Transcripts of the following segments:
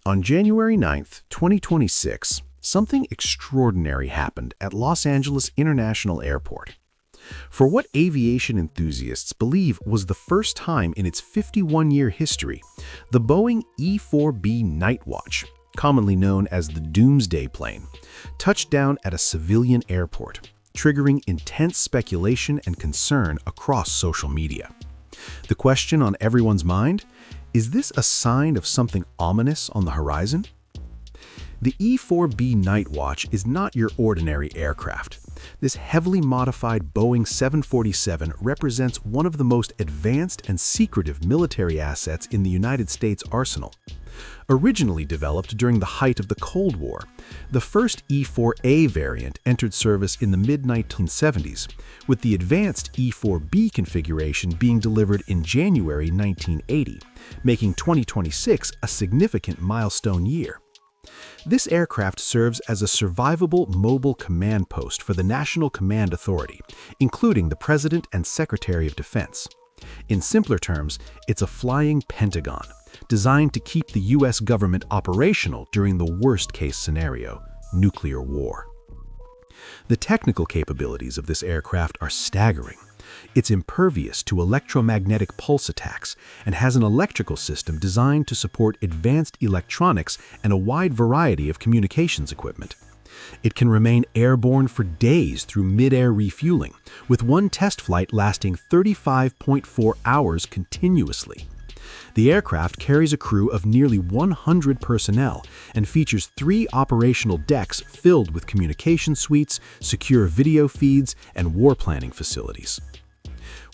On January 9th, 2026, something extraordinary happened at Los Angeles International Airport. For what aviation enthusiasts believe was the first time in its 51-year history, the Boeing E-4B Night Watch, commonly known as the Doomsday Plane, touched down at a civilian airport, triggering intense speculation and concern across social media. The question on everyone's mind: is this a sign of something ominous on the horizon? The E-4B Night Watch is not your ordinary aircraft. This heavily modified Boeing 747 represents one of the most advanced and secretive military assets in the United States arsenal. Originally developed during the height of the Cold War, the first E-4A variant entered service in the mid-1970s, with the advanced E-4B configuration being delivered in January 1980, making 2026 a significant milestone year. This aircraft serves as a survivable mobile command post for the National Command Authority, including the President and Secretary of Defense. In simpler terms, it's a flying Pentagon, designed to keep the U.S. government operational during the worst-case scenario, nuclear war. The technical capabilities of this aircraft are staggering. It's impervious to electromagnetic pulse attacks and has an electrical system designed to support advanced electronics and a wide variety of communications equipment. It can remain airborne for days through mid-air refueling, with one test flight lasting 35.4 hours continuously. The aircraft carries a crew of nearly 100 personnel and features 3 operational decks filled with communication suites, secure video feeds, and war planning facilities.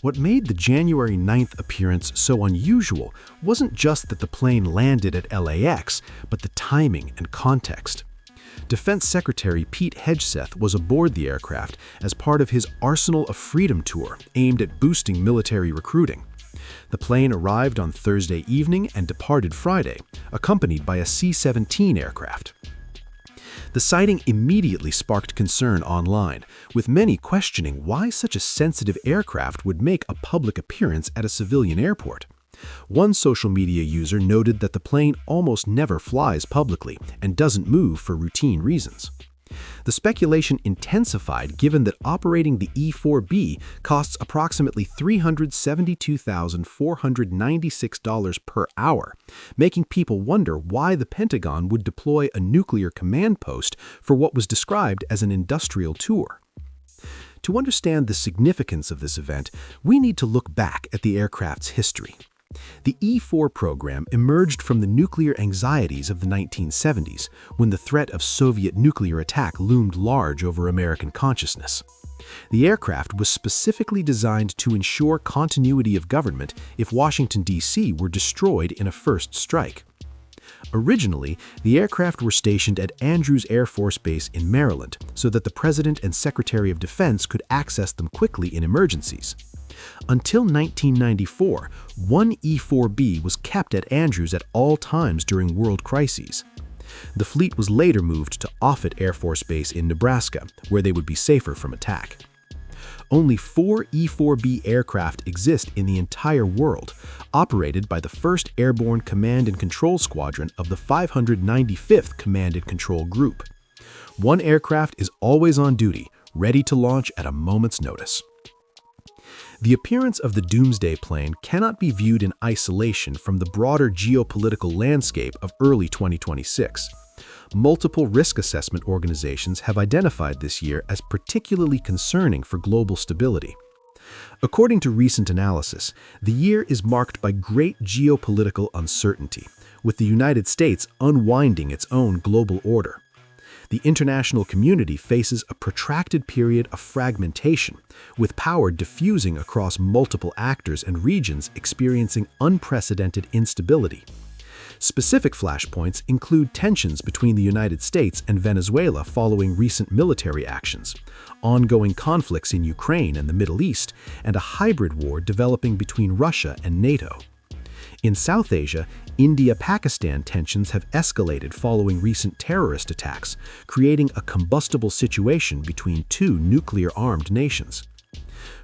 What made the January 9th appearance so unusual wasn't just that the plane landed at LAX, but the timing and context. Defense Secretary Pete Hegseth was aboard the aircraft as part of his Arsenal of Freedom tour aimed at boosting military recruiting. The plane arrived on Thursday evening and departed Friday, accompanied by a C-17 aircraft. The sighting immediately sparked concern online, with many questioning why such a sensitive aircraft would make a public appearance at a civilian airport. One social media user noted that the plane almost never flies publicly and doesn't move for routine reasons. The speculation intensified given that operating the E-4B costs approximately $372,496 per hour, making people wonder why the Pentagon would deploy a nuclear command post for what was described as an industrial tour. To understand the significance of this event, we need to look back at the aircraft's history. The E-4 program emerged from the nuclear anxieties of the 1970s, when the threat of Soviet nuclear attack loomed large over American consciousness. The aircraft was specifically designed to ensure continuity of government if Washington, D.C. were destroyed in a first strike. Originally, the aircraft were stationed at Andrews Air Force Base in Maryland so that the President and Secretary of Defense could access them quickly in emergencies. Until 1994, one E-4B was kept at Andrews at all times during world crises. The fleet was later moved to Offutt Air Force Base in Nebraska, where they would be safer from attack. Only 4 E-4B aircraft exist in the entire world, operated by the 1st Airborne Command and Control Squadron of the 595th Command and Control Group. One aircraft is always on duty, ready to launch at a moment's notice. The appearance of the Doomsday Plane cannot be viewed in isolation from the broader geopolitical landscape of early 2026. Multiple risk assessment organizations have identified this year as particularly concerning for global stability. According to recent analysis, the year is marked by great geopolitical uncertainty, with the United States unwinding its own global order. The international community faces a protracted period of fragmentation, with power diffusing across multiple actors and regions experiencing unprecedented instability. Specific flashpoints include tensions between the United States and Venezuela following recent military actions, ongoing conflicts in Ukraine and the Middle East, and a hybrid war developing between Russia and NATO. In South Asia, India-Pakistan tensions have escalated following recent terrorist attacks, creating a combustible situation between 2 nuclear-armed nations.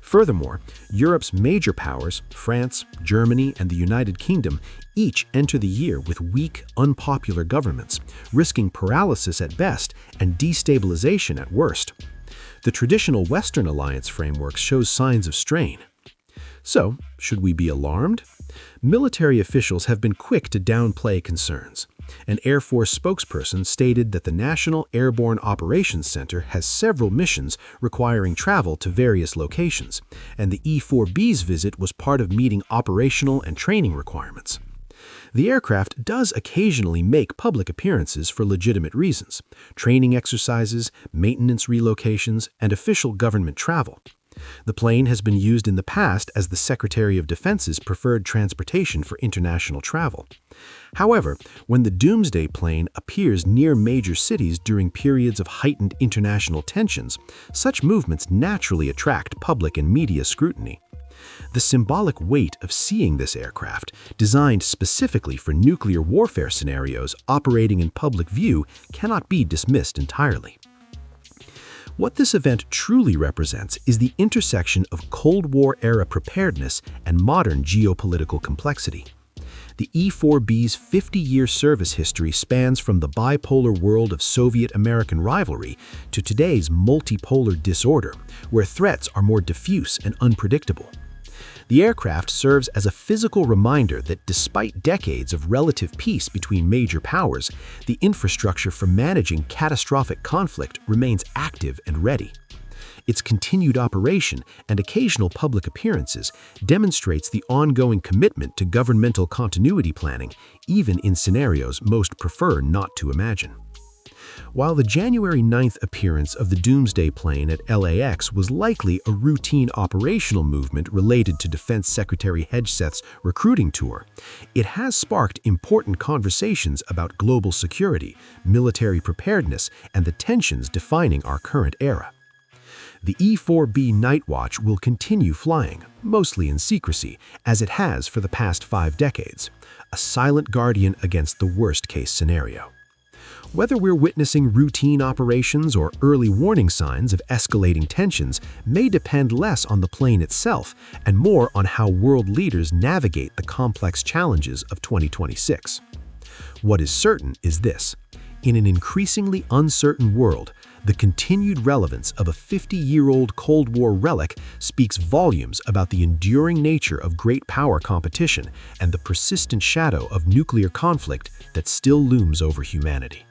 Furthermore, Europe's major powers, France, Germany, and the United Kingdom, Each enter the year with weak, unpopular governments, risking paralysis at best and destabilization at worst. The traditional Western alliance framework shows signs of strain. So, should we be alarmed? Military officials have been quick to downplay concerns. An Air Force spokesperson stated that the National Airborne Operations Center has several missions requiring travel to various locations, and the E-4B's visit was part of meeting operational and training requirements. The aircraft does occasionally make public appearances for legitimate reasons: training exercises, maintenance relocations, and official government travel. The plane has been used in the past as the Secretary of Defense's preferred transportation for international travel. However, when the Doomsday Plane appears near major cities during periods of heightened international tensions, such movements naturally attract public and media scrutiny. The symbolic weight of seeing this aircraft, designed specifically for nuclear warfare scenarios operating in public view, cannot be dismissed entirely. What this event truly represents is the intersection of Cold War-era preparedness and modern geopolitical complexity. The E-4B's 50-year service history spans from the bipolar world of Soviet-American rivalry to today's multipolar disorder, where threats are more diffuse and unpredictable. The aircraft serves as a physical reminder that despite decades of relative peace between major powers, the infrastructure for managing catastrophic conflict remains active and ready. Its continued operation and occasional public appearances demonstrates the ongoing commitment to governmental continuity planning, even in scenarios most prefer not to imagine. While the January 9th appearance of the Doomsday Plane at LAX was likely a routine operational movement related to Defense Secretary Hegseth's recruiting tour, it has sparked important conversations about global security, military preparedness, and the tensions defining our current era. The E-4B Night Watch will continue flying, mostly in secrecy, as it has for the past 5 decades, a silent guardian against the worst-case scenario. Whether we're witnessing routine operations or early warning signs of escalating tensions may depend less on the plane itself and more on how world leaders navigate the complex challenges of 2026. What is certain is this: in an increasingly uncertain world, the continued relevance of a 50-year-old Cold War relic speaks volumes about the enduring nature of great power competition and the persistent shadow of nuclear conflict that still looms over humanity.